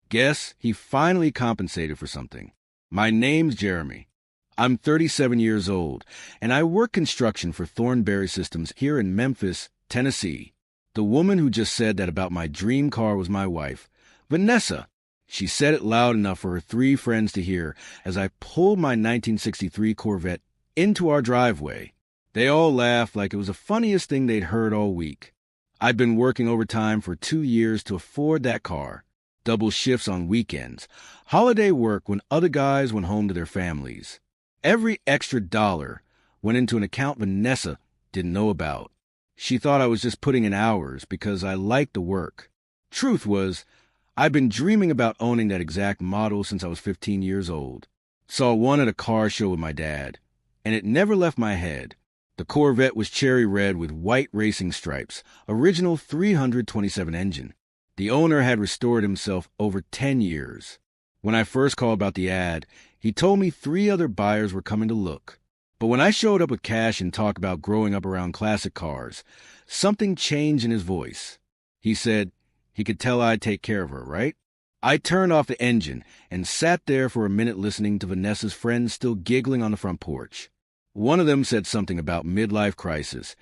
Guess he finally compensated for something. My name's Jeremy. I'm 37 years old, and I work construction for Thornberry Systems here in Memphis, Tennessee. The woman who just said that about my dream car was my wife, Vanessa. She said it loud enough for her 3 friends to hear as I pulled my 1963 Corvette into our driveway. They all laughed like it was the funniest thing they'd heard all week. I'd been working overtime for 2 years to afford that car. Double shifts on weekends, holiday work when other guys went home to their families. Every extra dollar went into an account Vanessa didn't know about. She thought I was just putting in hours because I liked the work. Truth was, I'd been dreaming about owning that exact model since I was 15 years old. Saw one at a car show with my dad, and it never left my head. The Corvette was cherry red with white racing stripes, original 327 engine. The owner had restored himself over 10 years. When I first called about the ad, he told me 3 other buyers were coming to look. But when I showed up with cash and talked about growing up around classic cars, something changed in his voice. He said he could tell I'd take care of her, right? I turned off the engine and sat there for a minute listening to Vanessa's friends still giggling on the front porch. One of them said something about midlife crisis,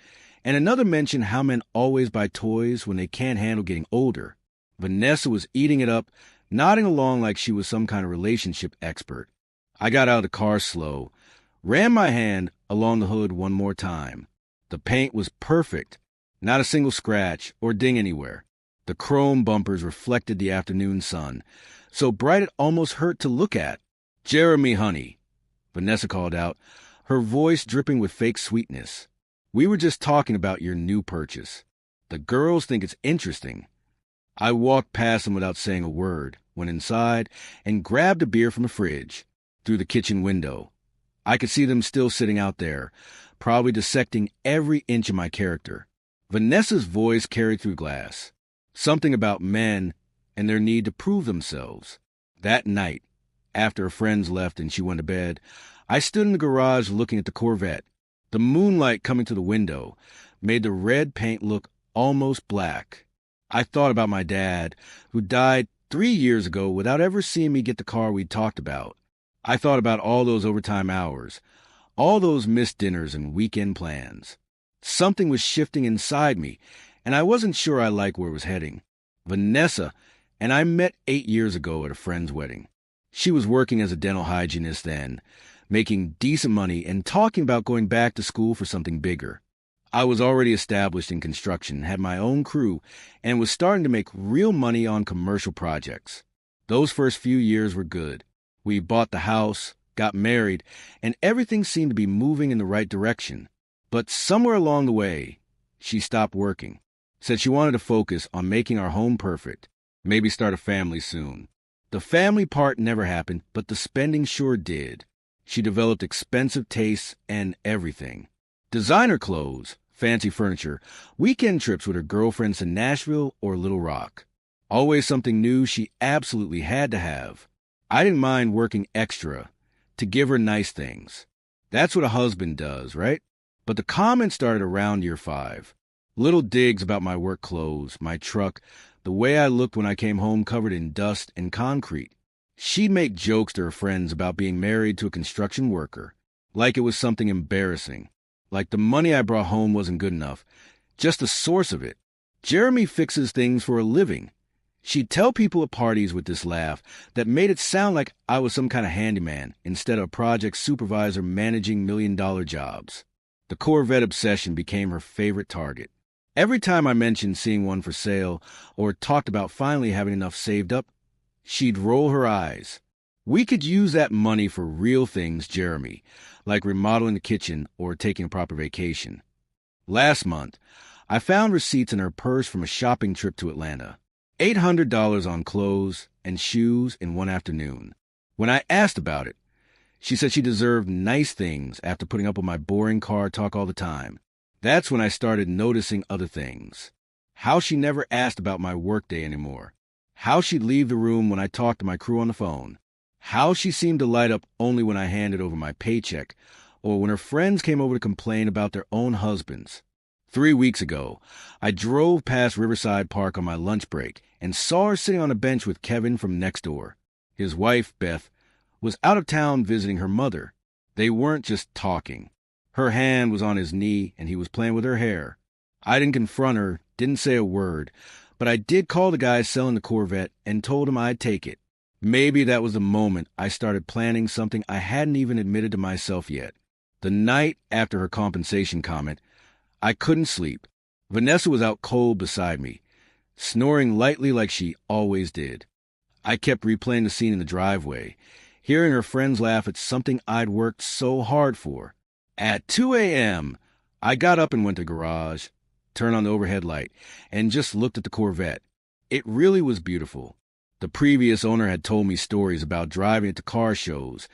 and another mentioned how men always buy toys when they can't handle getting older. Vanessa was eating it up, nodding along like she was some kind of relationship expert. I got out of the car slow, ran my hand along the hood one more time. The paint was perfect, not a single scratch or ding anywhere. The chrome bumpers reflected the afternoon sun, so bright it almost hurt to look at. "Jeremy, honey," Vanessa called out, her voice dripping with fake sweetness. "We were just talking about your new purchase. The girls think it's interesting." I walked past them without saying a word, went inside, and grabbed a beer from the fridge. Through the kitchen window, I could see them still sitting out there, probably dissecting every inch of my character. Vanessa's voice carried through glass. Something about men and their need to prove themselves. That night, after her friends left and she went to bed, I stood in the garage looking at the Corvette. The moonlight coming through the window made the red paint look almost black. I thought about my dad, who died 3 years ago without ever seeing me get the car we'd talked about. I thought about all those overtime hours, all those missed dinners and weekend plans. Something was shifting inside me, and I wasn't sure I liked where it was heading. Vanessa and I met 8 years ago at a friend's wedding. She was working as a dental hygienist then, making decent money and talking about going back to school for something bigger. I was already established in construction, had my own crew, and was starting to make real money on commercial projects. Those first few years were good. We bought the house, got married, and everything seemed to be moving in the right direction. But somewhere along the way, she stopped working. Said she wanted to focus on making our home perfect, maybe start a family soon. The family part never happened, but the spending sure did. She developed expensive tastes and everything. Designer clothes, fancy furniture, weekend trips with her girlfriends to Nashville or Little Rock. Always something new she absolutely had to have. I didn't mind working extra to give her nice things. That's what a husband does, right? But the comments started around year 5. Little digs about my work clothes, my truck, the way I looked when I came home covered in dust and concrete. She'd make jokes to her friends about being married to a construction worker, like it was something embarrassing, like the money I brought home wasn't good enough, just the source of it. Jeremy fixes things for a living. She'd tell people at parties with this laugh that made it sound like I was some kind of handyman instead of a project supervisor managing million-dollar jobs. The Corvette obsession became her favorite target. Every time I mentioned seeing one for sale or talked about finally having enough saved up, she'd roll her eyes. We could use that money for real things, Jeremy, like remodeling the kitchen or taking a proper vacation. Last month, I found receipts in her purse from a shopping trip to Atlanta. $800 on clothes and shoes in one afternoon. When I asked about it, she said she deserved nice things after putting up with my boring car talk all the time. That's when I started noticing other things. How she never asked about my workday anymore. How she'd leave the room when I talked to my crew on the phone. How she seemed to light up only when I handed over my paycheck, or when her friends came over to complain about their own husbands. 3 weeks ago, I drove past Riverside Park on my lunch break and saw her sitting on a bench with Kevin from next door. His wife, Beth, was out of town visiting her mother. They weren't just talking. Her hand was on his knee and he was playing with her hair. I didn't confront her, didn't say a word, but I did call the guy selling the Corvette and told him I'd take it. Maybe that was the moment I started planning something I hadn't even admitted to myself yet. The night after her compensation comment, I couldn't sleep. Vanessa was out cold beside me, snoring lightly like she always did. I kept replaying the scene in the driveway, hearing her friends laugh at something I'd worked so hard for. At 2 a.m., I got up and went to the garage, turned on the overhead light, and just looked at the Corvette. It really was beautiful. The previous owner had told me stories about driving it to car shows,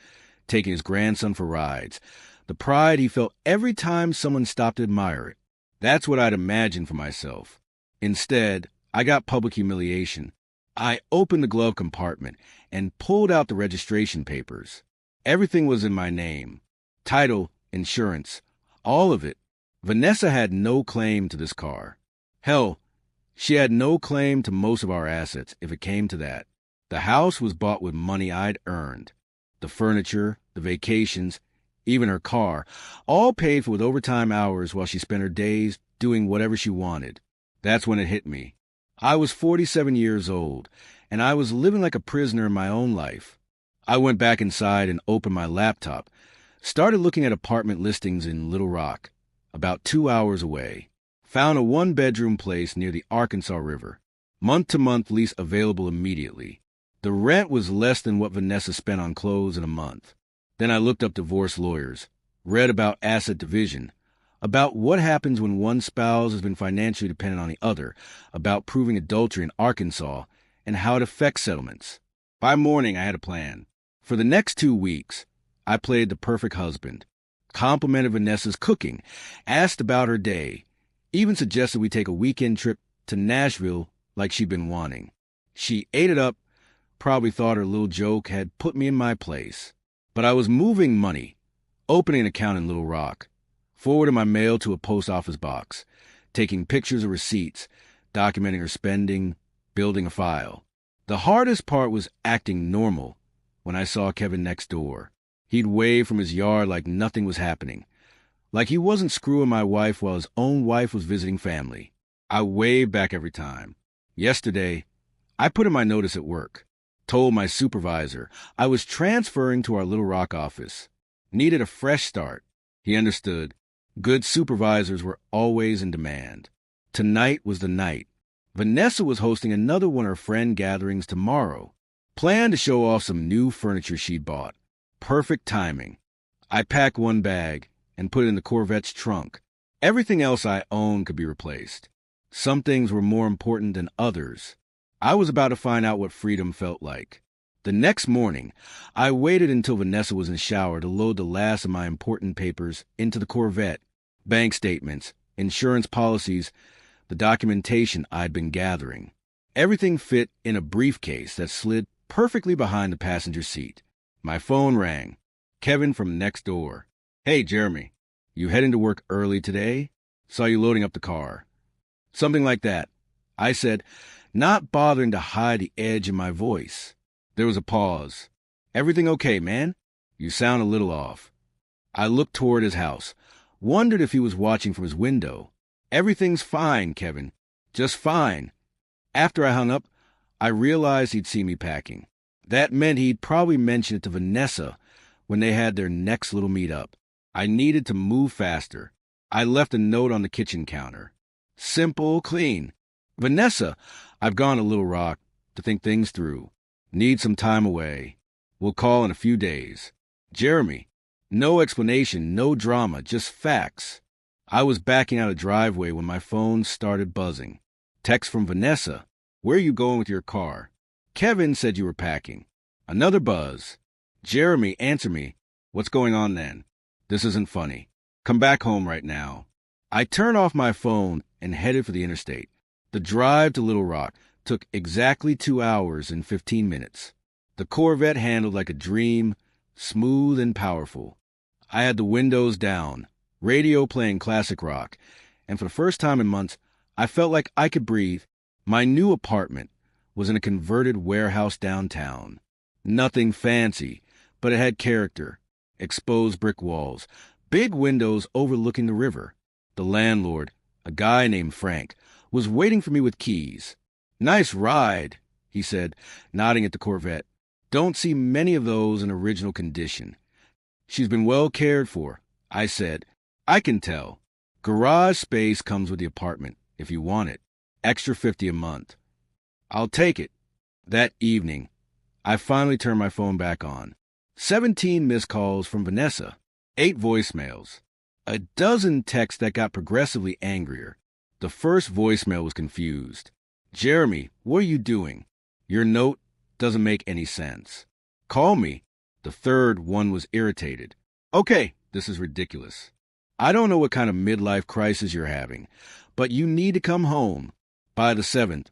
taking his grandson for rides, the pride he felt every time someone stopped to admire it. That's what I'd imagined for myself. Instead, I got public humiliation. I opened the glove compartment and pulled out the registration papers. Everything was in my name. Title, insurance, all of it. Vanessa had no claim to this car. Hell, she had no claim to most of our assets, if it came to that. The house was bought with money I'd earned. The furniture, the vacations, even her car, all paid for with overtime hours while she spent her days doing whatever she wanted. That's when it hit me. I was 47 years old, and I was living like a prisoner in my own life. I went back inside and opened my laptop, started looking at apartment listings in Little Rock, about 2 hours away. Found a one-bedroom place near the Arkansas River. Month-to-month lease available immediately. The rent was less than what Vanessa spent on clothes in a month. Then I looked up divorce lawyers, read about asset division, about what happens when one spouse has been financially dependent on the other, about proving adultery in Arkansas, and how it affects settlements. By morning, I had a plan. For the next 2 weeks, I played the perfect husband, complimented Vanessa's cooking, asked about her day, even suggested we take a weekend trip to Nashville like she'd been wanting. She ate it up, probably thought her little joke had put me in my place. But I was moving money, opening an account in Little Rock, forwarding my mail to a post office box, taking pictures of receipts, documenting her spending, building a file. The hardest part was acting normal when I saw Kevin next door. He'd wave from his yard like nothing was happening, like he wasn't screwing my wife while his own wife was visiting family. I waved back every time. Yesterday, I put in my notice at work. Told my supervisor I was transferring to our Little Rock office. Needed a fresh start. He understood. Good supervisors were always in demand. Tonight was the night. Vanessa was hosting another one of her friend gatherings tomorrow. Planned to show off some new furniture she'd bought. Perfect timing. I packed one bag and put it in the Corvette's trunk. Everything else I owned could be replaced. Some things were more important than others. I was about to find out what freedom felt like. The next morning, I waited until Vanessa was in the shower to load the last of my important papers into the Corvette. Bank statements, insurance policies, the documentation I'd been gathering. Everything fit in a briefcase that slid perfectly behind the passenger seat. My phone rang. Kevin from next door. Hey, Jeremy, you heading to work early today? Saw you loading up the car. Something like that. I said, not bothering to hide the edge in my voice. There was a pause. Everything okay, man? You sound a little off. I looked toward his house, wondered if he was watching from his window. Everything's fine, Kevin. Just fine. After I hung up, I realized he'd see me packing. That meant he'd probably mention it to Vanessa when they had their next little meet-up. I needed to move faster. I left a note on the kitchen counter. Simple, clean. Vanessa, I've gone to Little Rock to think things through. Need some time away. We'll call in a few days. Jeremy, no explanation, no drama, just facts. I was backing out a driveway when my phone started buzzing. Text from Vanessa. Where are you going with your car? Kevin said you were packing. Another buzz. Jeremy, answer me. What's going on then? This isn't funny. Come back home right now. I turned off my phone and headed for the interstate. The drive to Little Rock took exactly 2 hours and 15 minutes. The Corvette handled like a dream, smooth and powerful. I had the windows down, radio playing classic rock, and for the first time in months, I felt like I could breathe. My new apartment was in a converted warehouse downtown. Nothing fancy, but it had character. Exposed brick walls, big windows overlooking the river. The landlord, a guy named Frank, was waiting for me with keys. "Nice ride," he said, nodding at the Corvette. "Don't see many of those in original condition." "She's been well cared for," I said. "I can tell. Garage space comes with the apartment, if you want it. Extra $50 a month." "I'll take it." That evening, I finally turned my phone back on. 17 missed calls from Vanessa, 8 voicemails, a dozen texts that got progressively angrier. The first voicemail was confused. "Jeremy, what are you doing? Your note doesn't make any sense. Call me." The third one was irritated. "Okay, this is ridiculous. I don't know what kind of midlife crisis you're having, but you need to come home." By the 7th,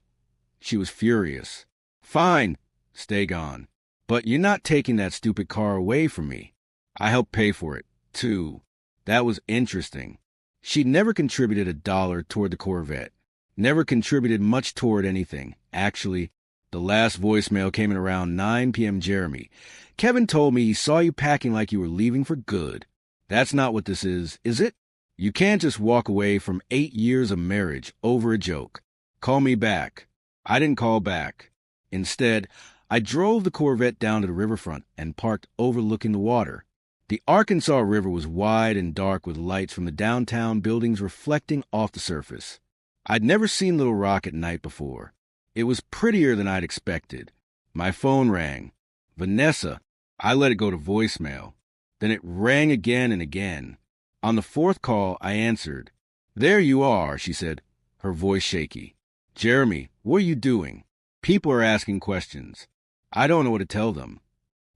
she was furious. "Fine, stay gone. But you're not taking that stupid car away from me. I helped pay for it, too." That was interesting. She never contributed $1 toward the Corvette. Never contributed much toward anything. Actually, the last voicemail came in around 9 p.m. "Jeremy, Kevin told me he saw you packing like you were leaving for good. That's not what this is it? You can't just walk away from 8 years of marriage over a joke. Call me back." I didn't call back. Instead, I drove the Corvette down to the riverfront and parked overlooking the water. The Arkansas River was wide and dark with lights from the downtown buildings reflecting off the surface. I'd never seen Little Rock at night before. It was prettier than I'd expected. My phone rang. "Vanessa." I let it go to voicemail. Then it rang again and again. On the 4th call, I answered. "There you are," she said, her voice shaky. "Jeremy, what are you doing? People are asking questions. I don't know what to tell them."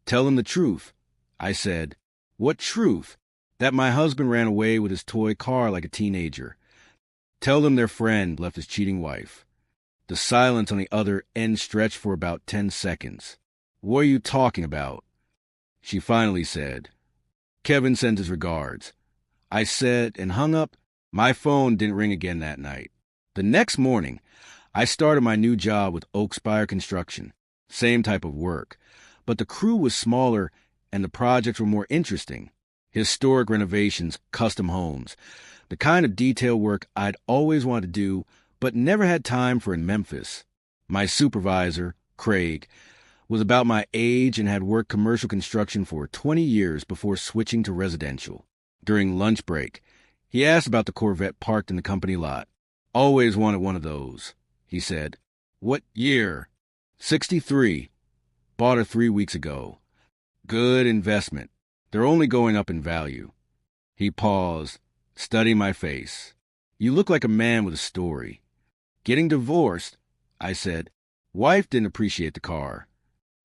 "Tell them the truth." I said. "What truth?" "That my husband ran away with his toy car like a teenager. Tell them their friend left his cheating wife." The silence on the other end stretched for about 10 seconds. "What are you talking about?" She finally said, "Kevin sends his regards." I said and hung up. My phone didn't ring again that night. The next morning, I started my new job with Oakspire Construction. Same type of work, but the crew was smaller and the projects were more interesting. Historic renovations, custom homes, the kind of detail work I'd always wanted to do but never had time for in Memphis. My supervisor, Craig, was about my age and had worked commercial construction for 20 years before switching to residential. During lunch break, he asked about the Corvette parked in the company lot. "Always wanted one of those," he said. "What year?" 63. Bought her 3 weeks ago. Good investment. They're only going up in value." He paused, studying my face. "You look like a man with a story." "Getting divorced," I said. "Wife didn't appreciate the car."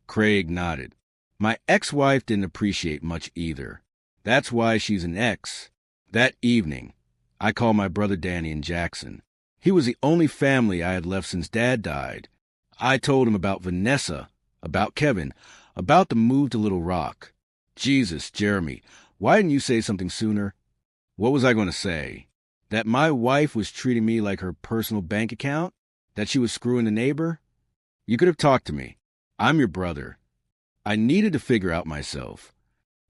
Craig nodded. "My ex-wife didn't appreciate much either. That's why she's an ex." That evening, I called my brother Danny in Jackson. He was the only family I had left since Dad died. I told him about Vanessa, about Kevin, about the move to Little Rock. "Jesus, Jeremy, why didn't you say something sooner?" What was I going to say? That my wife was treating me like her personal bank account? That she was screwing the neighbor? You could have talked to me. I'm your brother. I needed to figure out myself.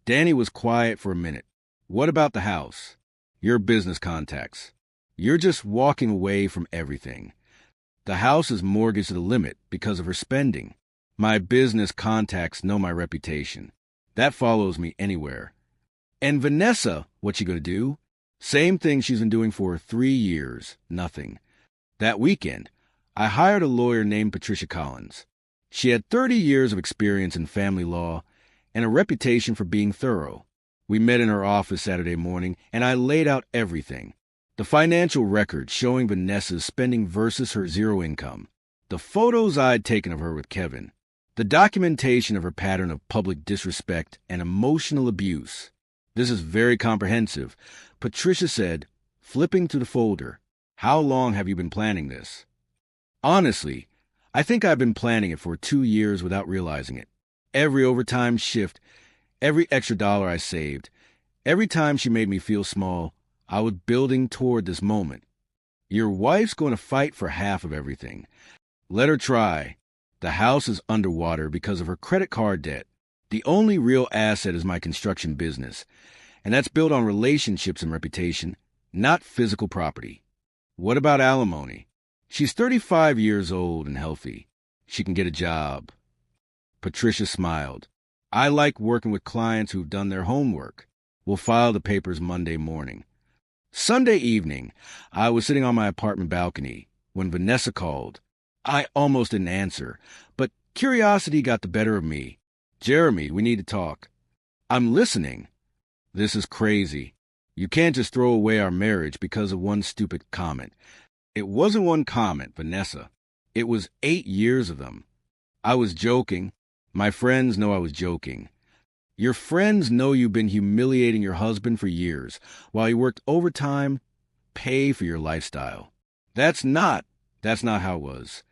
Danny was quiet for a minute. "What about the house? Your business contacts. You're just walking away from everything. The house is mortgaged to the limit because of her spending. My business contacts know my reputation. That follows me anywhere. And Vanessa, what's she going to do? Same thing she's been doing for 3 years. Nothing. That weekend, I hired a lawyer named Patricia Collins. She had 30 years of experience in family law and a reputation for being thorough. We met in her office Saturday morning, and I laid out everything. The financial record showing Vanessa's spending versus her zero income. The photos I'd taken of her with Kevin. The documentation of her pattern of public disrespect and emotional abuse. "This is very comprehensive," Patricia said, flipping to the folder. "How long have you been planning this?" Honestly, I think I've been planning it for 2 years without realizing it. Every overtime shift, every extra dollar I saved, every time she made me feel small, I was building toward this moment. Your wife's going to fight for half of everything. Let her try. The house is underwater because of her credit card debt. The only real asset is my construction business, and that's built on relationships and reputation, not physical property. What about alimony? She's 35 years old and healthy. She can get a job. Patricia smiled. I like working with clients who've done their homework. We'll file the papers Monday morning. Sunday evening, I was sitting on my apartment balcony when Vanessa called. I almost didn't answer, but curiosity got the better of me. Jeremy, we need to talk. I'm listening. This is crazy. You can't just throw away our marriage because of one stupid comment. It wasn't one comment, Vanessa. It was 8 years of them. I was joking. My friends know I was joking. Your friends know you've been humiliating your husband for years while you worked overtime, pay for your lifestyle. That's not how it was.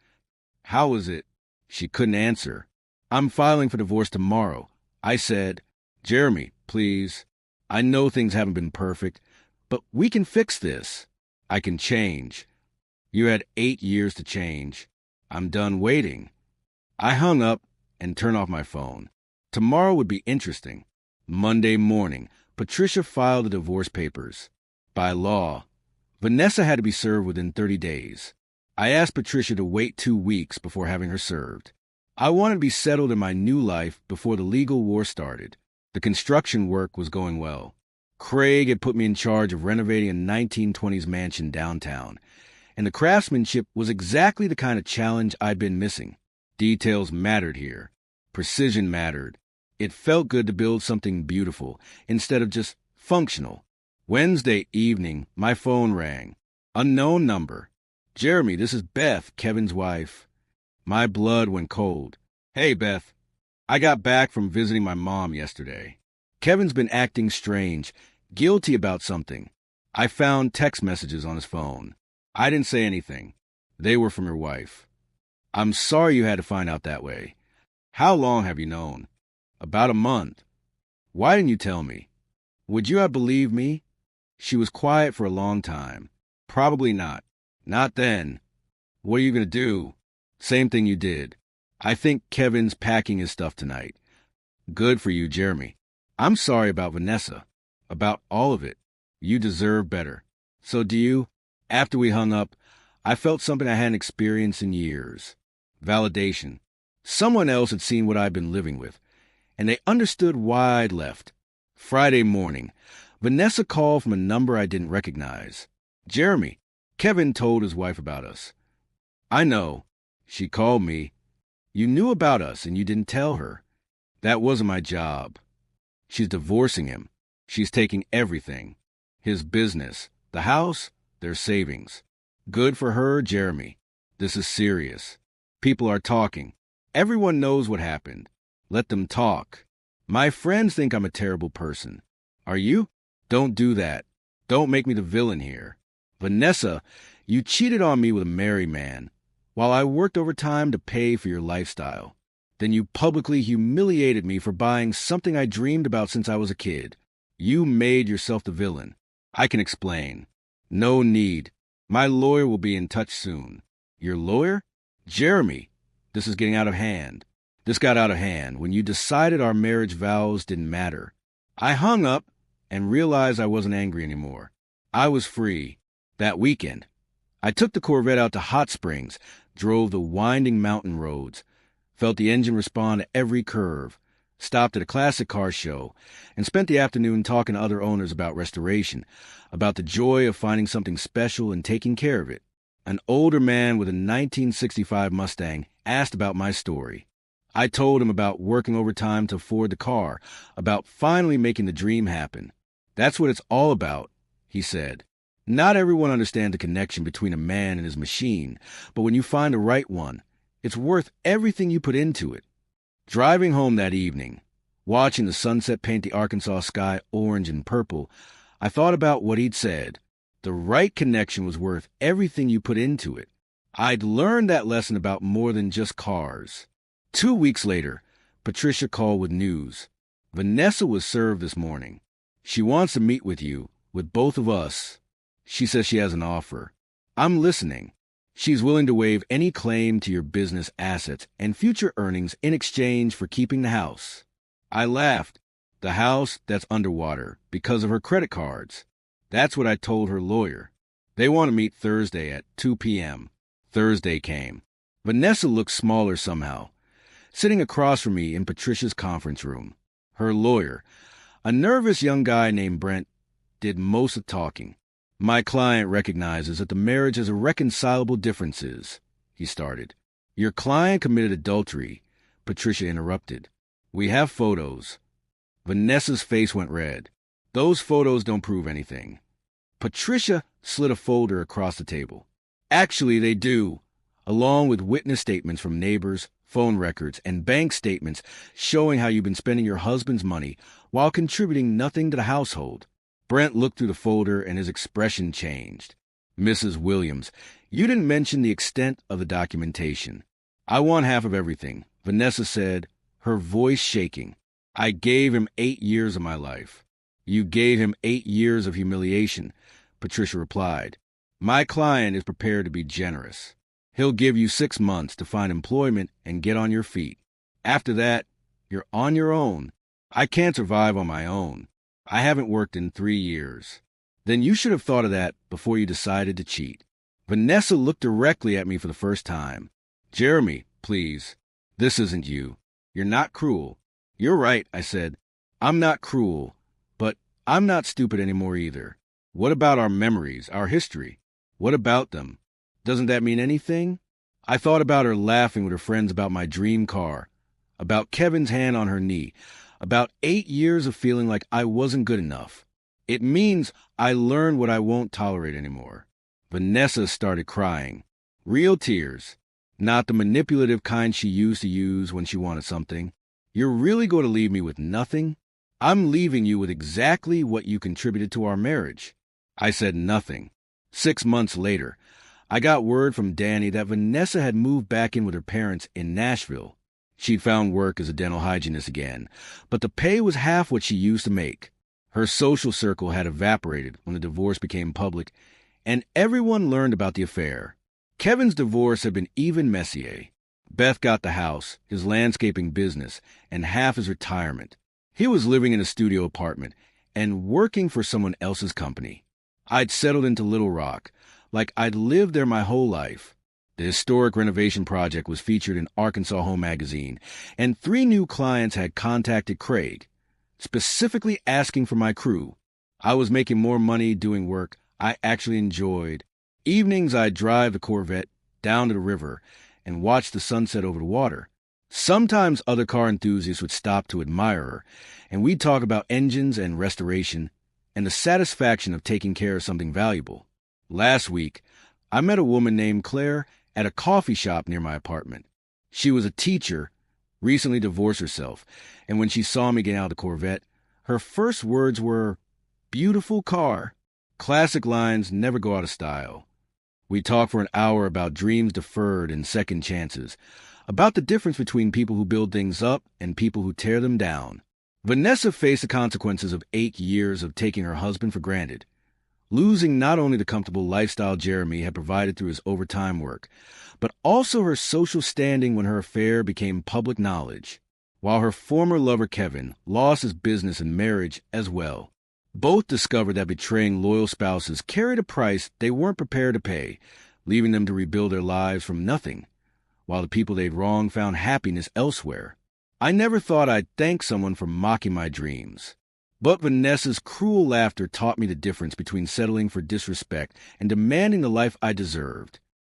How was it? She couldn't answer. I'm filing for divorce tomorrow. I said, Jeremy, please. I know things haven't been perfect, but we can fix this. I can change. You had 8 years to change. I'm done waiting. I hung up and turned off my phone. Tomorrow would be interesting. Monday morning, Patricia filed the divorce papers. By law, Vanessa had to be served within 30 days. I asked Patricia to wait 2 weeks before having her served. I wanted to be settled in my new life before the legal war started. The construction work was going well. Craig had put me in charge of renovating a 1920s mansion downtown, and the craftsmanship was exactly the kind of challenge I'd been missing. Details mattered here. Precision mattered. It felt good to build something beautiful instead of just functional. Wednesday evening, my phone rang. Unknown number. Jeremy, this is Beth, Kevin's wife. My blood went cold. Hey, Beth. I got back from visiting my mom yesterday. Kevin's been acting strange, guilty about something. I found text messages on his phone. I didn't say anything. They were from your wife. I'm sorry you had to find out that way. How long have you known? About a month. Why didn't you tell me? Would you have believed me? She was quiet for a long time. Probably not. Not then. What are you going to do? Same thing you did. I think Kevin's packing his stuff tonight. Good for you, Jeremy. I'm sorry about Vanessa. About all of it. You deserve better. So do you? After we hung up, I felt something I hadn't experienced in years. Validation. Someone else had seen what I'd been living with, and they understood why I'd left. Friday morning, Vanessa called from a number I didn't recognize. Jeremy, Kevin told his wife about us. I know. She called me. You knew about us and you didn't tell her. That wasn't my job. She's divorcing him. She's taking everything. His business, the house, their savings. Good for her, Jeremy. This is serious. People are talking. Everyone knows what happened. Let them talk. My friends think I'm a terrible person. Are you? Don't do that. Don't make me the villain here. Vanessa, you cheated on me with a married man, while I worked overtime to pay for your lifestyle. Then you publicly humiliated me for buying something I dreamed about since I was a kid. You made yourself the villain. I can explain. No need. My lawyer will be in touch soon. Your lawyer? Jeremy, this is getting out of hand. This got out of hand when you decided our marriage vows didn't matter. I hung up and realized I wasn't angry anymore. I was free. That weekend, I took the Corvette out to Hot Springs, drove the winding mountain roads, felt the engine respond to every curve, stopped at a classic car show, and spent the afternoon talking to other owners about restoration, about the joy of finding something special and taking care of it. An older man with a 1965 Mustang asked about my story. I told him about working overtime to afford the car, about finally making the dream happen. That's what it's all about, he said. Not everyone understands the connection between a man and his machine, but when you find the right one, it's worth everything you put into it. Driving home that evening, watching the sunset paint the Arkansas sky orange and purple, I thought about what he'd said. The right connection was worth everything you put into it. I'd learned that lesson about more than just cars. 2 weeks later, Patricia called with news. Vanessa was served this morning. She wants to meet with you, with both of us. She says she has an offer. I'm listening. She's willing to waive any claim to your business assets and future earnings in exchange for keeping the house. I laughed. The house that's underwater because of her credit cards. That's what I told her lawyer. They want to meet Thursday at 2 p.m. Thursday came. Vanessa looked smaller somehow, sitting across from me in Patricia's conference room. Her lawyer, a nervous young guy named Brent, did most of the talking. My client recognizes that the marriage has irreconcilable differences, he started. Your client committed adultery, Patricia interrupted. We have photos. Vanessa's face went red. Those photos don't prove anything. Patricia slid a folder across the table. Actually, they do, along with witness statements from neighbors, phone records, and bank statements showing how you've been spending your husband's money while contributing nothing to the household. Brent looked through the folder and his expression changed. Mrs. Williams, you didn't mention the extent of the documentation. I want half of everything, Vanessa said, her voice shaking. I gave him 8 years of my life. You gave him 8 years of humiliation, Patricia replied. My client is prepared to be generous. He'll give you 6 months to find employment and get on your feet. After that, you're on your own. I can't survive on my own. I haven't worked in 3 years. Then you should have thought of that before you decided to cheat. Vanessa looked directly at me for the first time. Jeremy, please. This isn't you. You're not cruel. You're right, I said. I'm not cruel, but I'm not stupid anymore either. What about our memories, our history? What about them? Doesn't that mean anything? I thought about her laughing with her friends about my dream car, about Kevin's hand on her knee, about 8 years of feeling like I wasn't good enough. It means I learned what I won't tolerate anymore. Vanessa started crying. Real tears, not the manipulative kind she used to use when she wanted something. You're really going to leave me with nothing? I'm leaving you with exactly what you contributed to our marriage. I said nothing. 6 months later, I got word from Danny that Vanessa had moved back in with her parents in Nashville. She'd found work as a dental hygienist again, but the pay was half what she used to make. Her social circle had evaporated when the divorce became public, and everyone learned about the affair. Kevin's divorce had been even messier. Beth got the house, his landscaping business, and half his retirement. He was living in a studio apartment and working for someone else's company. I'd settled into Little Rock, like I'd lived there my whole life. The historic renovation project was featured in Arkansas Home Magazine, and 3 new clients had contacted Craig, specifically asking for my crew. I was making more money doing work I actually enjoyed. Evenings I'd drive the Corvette down to the river and watch the sunset over the water. Sometimes other car enthusiasts would stop to admire her, and we'd talk about engines and restoration and the satisfaction of taking care of something valuable. Last week, I met a woman named Claire at a coffee shop near my apartment. She was a teacher, recently divorced herself, and when she saw me getting out of the Corvette, her first words were, "Beautiful car." Classic lines never go out of style. We talked for an hour about dreams deferred and second chances, about the difference between people who build things up and people who tear them down. Vanessa faced the consequences of 8 years of taking her husband for granted, losing not only the comfortable lifestyle Jeremy had provided through his overtime work, but also her social standing when her affair became public knowledge, while her former lover Kevin lost his business and marriage as well. Both discovered that betraying loyal spouses carried a price they weren't prepared to pay, leaving them to rebuild their lives from nothing, while the people they'd wronged found happiness elsewhere. I never thought I'd thank someone for mocking my dreams. But Vanessa's cruel laughter taught me the difference between settling for disrespect and demanding the life I deserved.